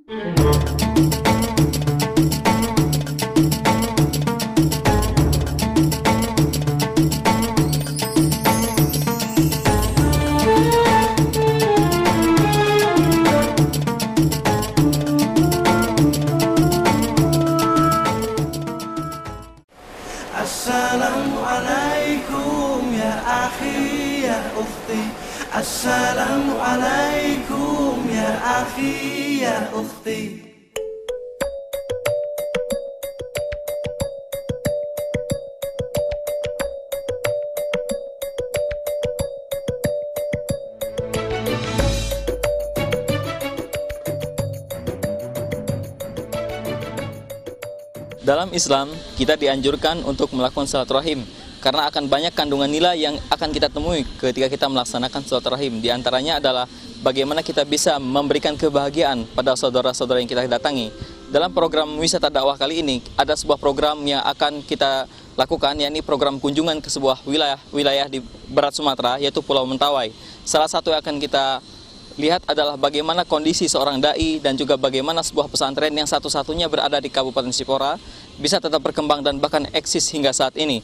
Assalamualaikum ya akhi ya ukhti. Assalamualaikum ya akhi ya ukhti. Dalam Islam, kita dianjurkan untuk melakukan silaturahim karena akan banyak kandungan nilai yang akan kita temui ketika kita melaksanakan silaturahim. Di antaranya adalah bagaimana kita bisa memberikan kebahagiaan pada saudara-saudara yang kita datangi. Dalam program wisata dakwah kali ini, ada sebuah program yang akan kita lakukan, yakni program kunjungan ke sebuah wilayah di Barat Sumatera, yaitu Pulau Mentawai. Salah satu yang akan kita lihat adalah bagaimana kondisi seorang da'i dan juga bagaimana sebuah pesantren yang satu-satunya berada di Kabupaten Sipora bisa tetap berkembang dan bahkan eksis hingga saat ini.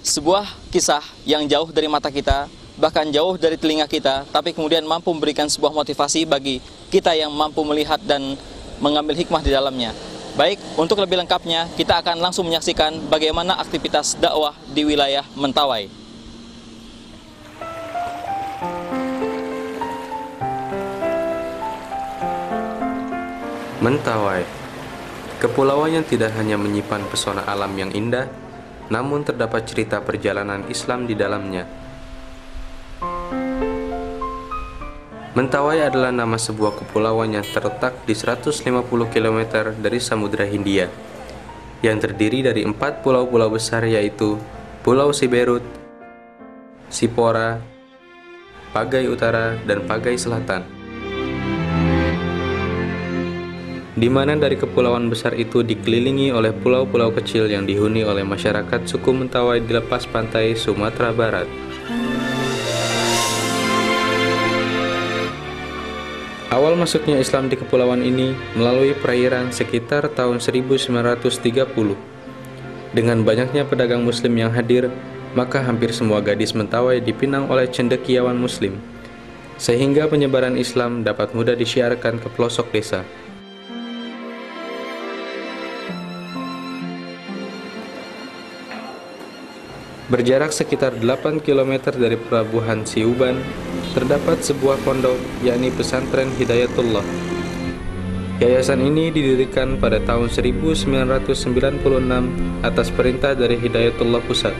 Sebuah kisah yang jauh dari mata kita, bahkan jauh dari telinga kita, tapi kemudian mampu memberikan sebuah motivasi bagi kita yang mampu melihat dan mengambil hikmah di dalamnya. Baik, untuk lebih lengkapnya kita akan langsung menyaksikan bagaimana aktivitas dakwah di wilayah Mentawai. Mentawai, kepulauan yang tidak hanya menyimpan pesona alam yang indah, namun terdapat cerita perjalanan Islam di dalamnya. Mentawai adalah nama sebuah kepulauan yang terletak di 150 km dari Samudra Hindia, yang terdiri dari 4 pulau-pulau besar, yaitu Pulau Siberut, Sipora, Pagai Utara, dan Pagai Selatan. Di mana dari kepulauan besar itu dikelilingi oleh pulau-pulau kecil yang dihuni oleh masyarakat suku Mentawai di lepas pantai Sumatera Barat. Awal masuknya Islam di kepulauan ini melalui perairan sekitar tahun 1930. Dengan banyaknya pedagang muslim yang hadir, maka hampir semua gadis Mentawai dipinang oleh cendekiawan muslim, sehingga penyebaran Islam dapat mudah disiarkan ke pelosok desa. Berjarak sekitar 8 km dari pelabuhan Siuban, terdapat sebuah pondok, yakni Pesantren Hidayatullah. Yayasan ini didirikan pada tahun 1996 atas perintah dari Hidayatullah Pusat.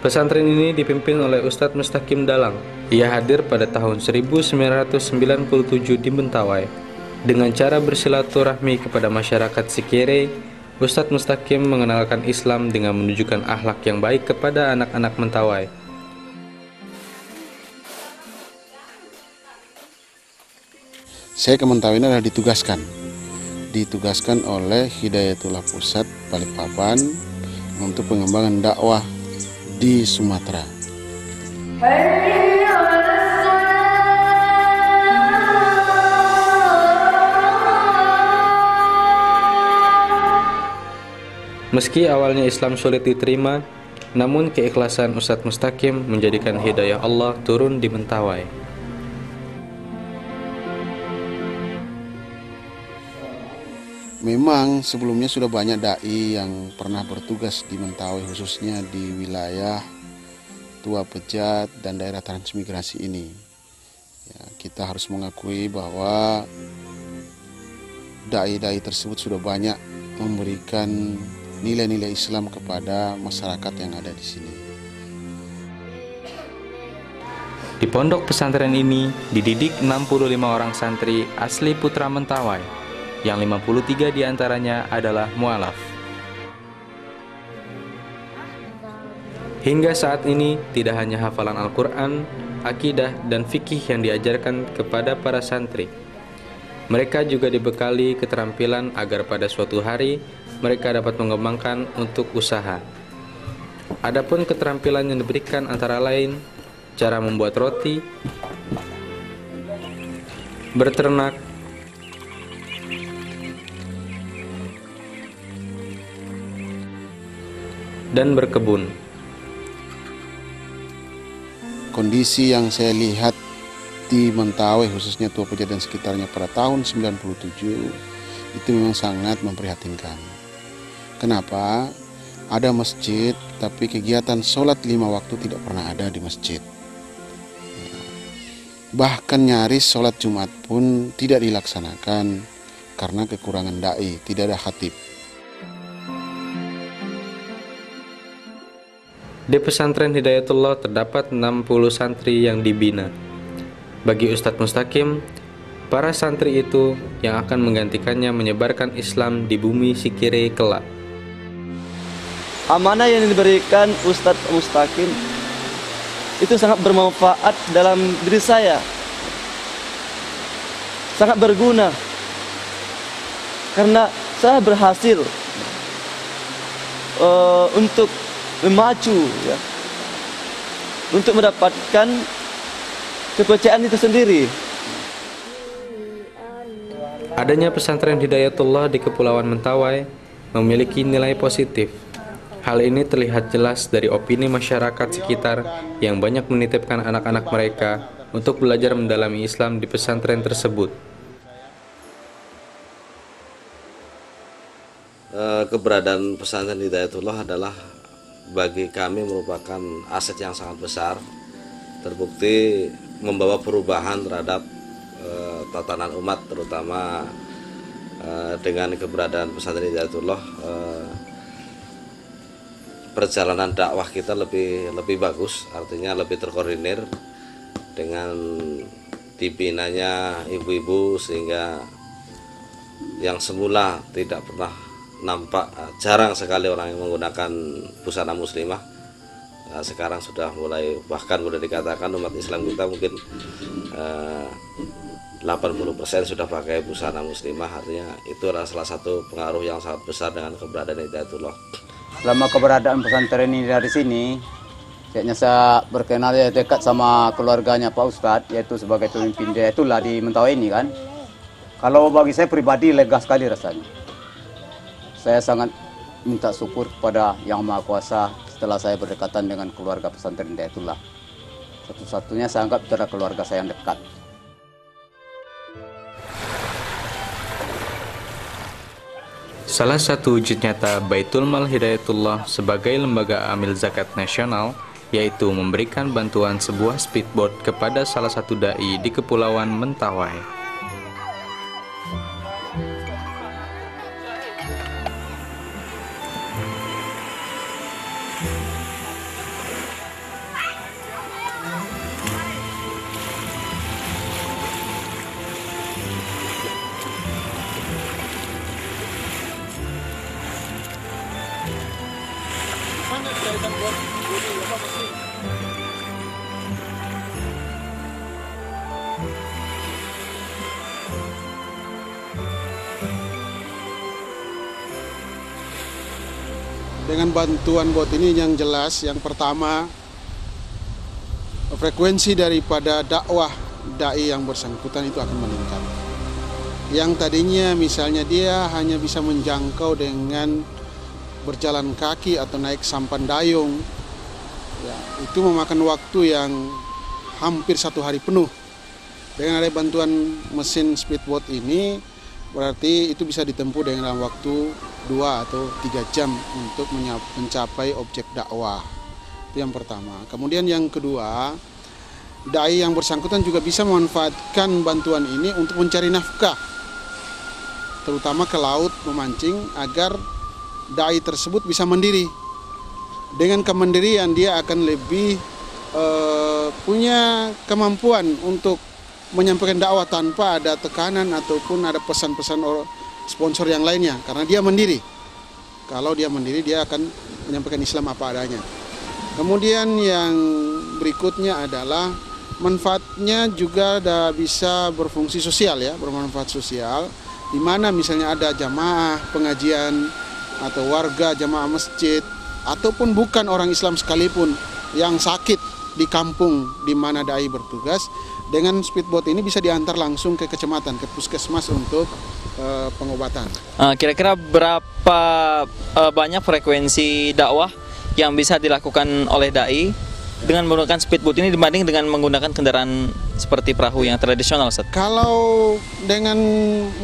Pesantren ini dipimpin oleh Ustadz Mustaqim Dalang. Ia hadir pada tahun 1997 di Mentawai. Dengan cara bersilaturahmi kepada masyarakat Sikere, Ustadz Mustaqim mengenalkan Islam dengan menunjukkan akhlak yang baik kepada anak-anak Mentawai. Saya ke Mentawai ini adalah ditugaskan oleh Hidayatullah Pusat Balikpapan untuk pengembangan dakwah di Sumatera. Meski awalnya Islam sulit diterima, namun keikhlasan Ustadz Mustaqim menjadikan hidayah Allah turun di Mentawai. Memang sebelumnya sudah banyak dai yang pernah bertugas di Mentawai, khususnya di wilayah Tua Pejat dan daerah transmigrasi ini. Ya, kita harus mengakui bahwa dai-dai tersebut sudah banyak memberikan nilai-nilai Islam kepada masyarakat yang ada di sini. Di pondok pesantren ini dididik 65 orang santri asli putra Mentawai, yang 53 diantaranya adalah mu'alaf. Hingga saat ini tidak hanya hafalan Al-Quran, akidah, dan fikih yang diajarkan kepada para santri. Mereka juga dibekali keterampilan agar pada suatu hari mereka dapat mengembangkan untuk usaha. Adapun keterampilan yang diberikan antara lain cara membuat roti, berternak, dan berkebun. Kondisi yang saya lihat di Mentawai, khususnya Tua Pejat dan sekitarnya pada tahun 97, itu memang sangat memprihatinkan. Kenapa? Ada masjid, tapi kegiatan sholat 5 waktu tidak pernah ada di masjid. Bahkan nyaris sholat Jumat pun tidak dilaksanakan karena kekurangan da'i, tidak ada khatib. Di pesantren Hidayatullah terdapat 60 santri yang dibina. Bagi Ustadz Mustaqim, para santri itu yang akan menggantikannya menyebarkan Islam di bumi Sikire kelak. Amanah yang diberikan Ustadz Mustaqim itu sangat bermanfaat dalam diri saya, sangat berguna, karena saya berhasil untuk memacu, ya, untuk mendapatkan kepercayaan itu sendiri. Adanya pesantren Hidayatullah di Kepulauan Mentawai memiliki nilai positif. Hal ini terlihat jelas dari opini masyarakat sekitar yang banyak menitipkan anak-anak mereka untuk belajar mendalami Islam di pesantren tersebut. Keberadaan pesantren Hidayatullah adalah bagi kami merupakan aset yang sangat besar, terbukti membawa perubahan terhadap tatanan umat, terutama dengan keberadaan pesantren Hidayatullah. Perjalanan dakwah kita lebih bagus, artinya lebih terkoordinir dengan dibinanya ibu-ibu, sehingga yang semula tidak pernah nampak, jarang sekali orang yang menggunakan busana muslimah, sekarang sudah mulai, bahkan boleh dikatakan umat Islam kita mungkin 80% sudah pakai busana muslimah. Artinya itu adalah salah satu pengaruh yang sangat besar dengan keberadaan Hidayatullah. Selama keberadaan pesantren ini dari sini, kayaknya saya berkenal ya dekat sama keluarganya Pak Ustadz, yaitu sebagai pemimpin Hidayatullah di Mentawai ini kan. Kalau bagi saya pribadi lega sekali rasanya. Saya sangat minta syukur kepada Yang Maha Kuasa setelah saya berdekatan dengan keluarga pesantren Hidayatullah. Satu-satunya saya anggap itu adalah keluarga saya yang dekat. Salah satu wujud nyata Baitul Mal Hidayatullah sebagai lembaga amil zakat nasional yaitu memberikan bantuan sebuah speedboat kepada salah satu dai di Kepulauan Mentawai. Dengan bantuan bot ini yang jelas, yang pertama, frekuensi daripada dakwah dai yang bersangkutan itu akan meningkat. Yang tadinya misalnya dia hanya bisa menjangkau dengan berjalan kaki atau naik sampan dayung, ya, itu memakan waktu yang hampir 1 hari penuh. Dengan ada bantuan mesin speedboat ini, berarti itu bisa ditempuh dengan waktu 2 atau 3 jam untuk mencapai objek dakwah. Itu yang pertama. Kemudian yang kedua, dai yang bersangkutan juga bisa memanfaatkan bantuan ini untuk mencari nafkah, terutama ke laut memancing, agar dai tersebut bisa mandiri. Dengan kemandirian dia akan lebih punya kemampuan untuk menyampaikan dakwah tanpa ada tekanan ataupun ada pesan-pesan sponsor yang lainnya, karena dia mandiri. Kalau dia mandiri, dia akan menyampaikan Islam apa adanya. Kemudian yang berikutnya adalah manfaatnya juga bisa berfungsi sosial, ya, bermanfaat sosial, di mana misalnya ada jamaah pengajian atau warga jamaah masjid ataupun bukan orang Islam sekalipun yang sakit di kampung di mana dai bertugas, dengan speedboat ini bisa diantar langsung ke kecamatan, ke puskesmas untuk pengobatan. Kira-kira berapa banyak frekuensi dakwah yang bisa dilakukan oleh dai dengan menggunakan speedboat ini dibanding dengan menggunakan kendaraan seperti perahu yang tradisional, Ustaz? Kalau dengan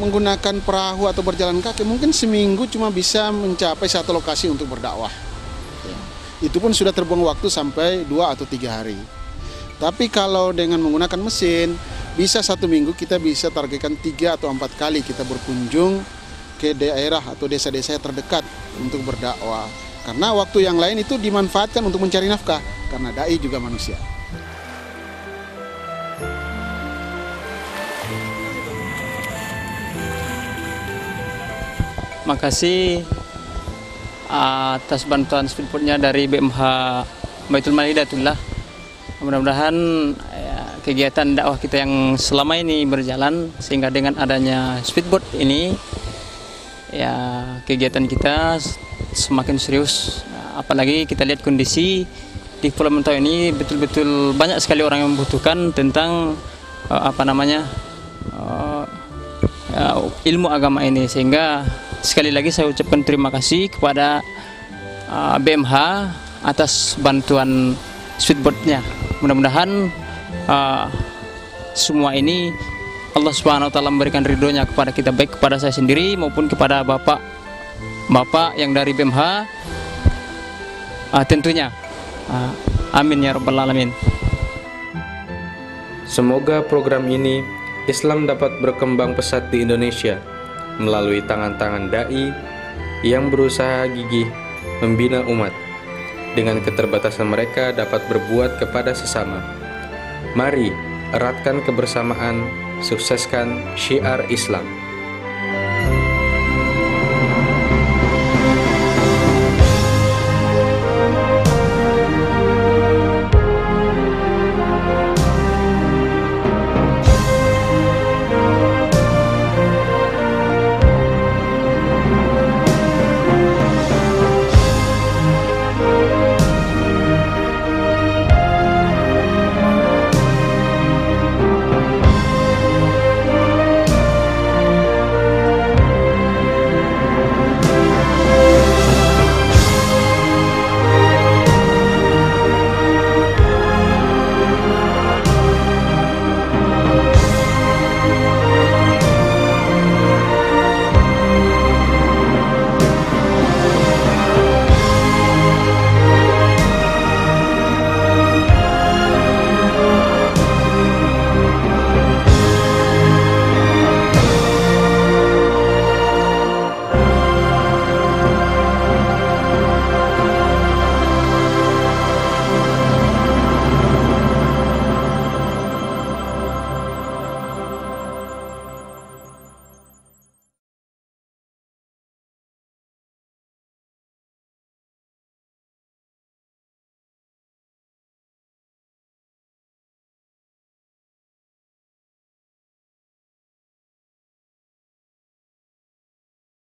menggunakan perahu atau berjalan kaki, mungkin seminggu cuma bisa mencapai satu lokasi untuk berdakwah. Itu pun sudah terbuang waktu sampai 2 atau 3 hari. Tapi kalau dengan menggunakan mesin, bisa 1 minggu kita bisa targetkan 3 atau 4 kali kita berkunjung ke daerah atau desa-desa terdekat untuk berdakwah. Karena waktu yang lain itu dimanfaatkan untuk mencari nafkah, karena dai juga manusia. Makasih atas bantuan speedboatnya dari BMH Baitul Mal Hidayatullah. Mudah-mudahan kegiatan dakwah kita yang selama ini berjalan, sehingga dengan adanya speedboat ini ya kegiatan kita semakin serius. Apalagi kita lihat kondisi di Pulau Mentawai ini betul-betul banyak sekali orang yang membutuhkan tentang ilmu agama ini, sehingga sekali lagi saya ucapkan terima kasih kepada BMH atas bantuan speedboatnya. Mudah-mudahan semua ini Allah Subhanahu wa taala memberikan ridhonya kepada kita, baik kepada saya sendiri maupun kepada Bapak yang dari BMH tentunya. Amin ya rabbal alamin. Semoga program ini Islam dapat berkembang pesat di Indonesia melalui tangan-tangan dai yang berusaha gigih membina umat. Dengan keterbatasan mereka dapat berbuat kepada sesama. Mari eratkan kebersamaan, sukseskan syiar Islam.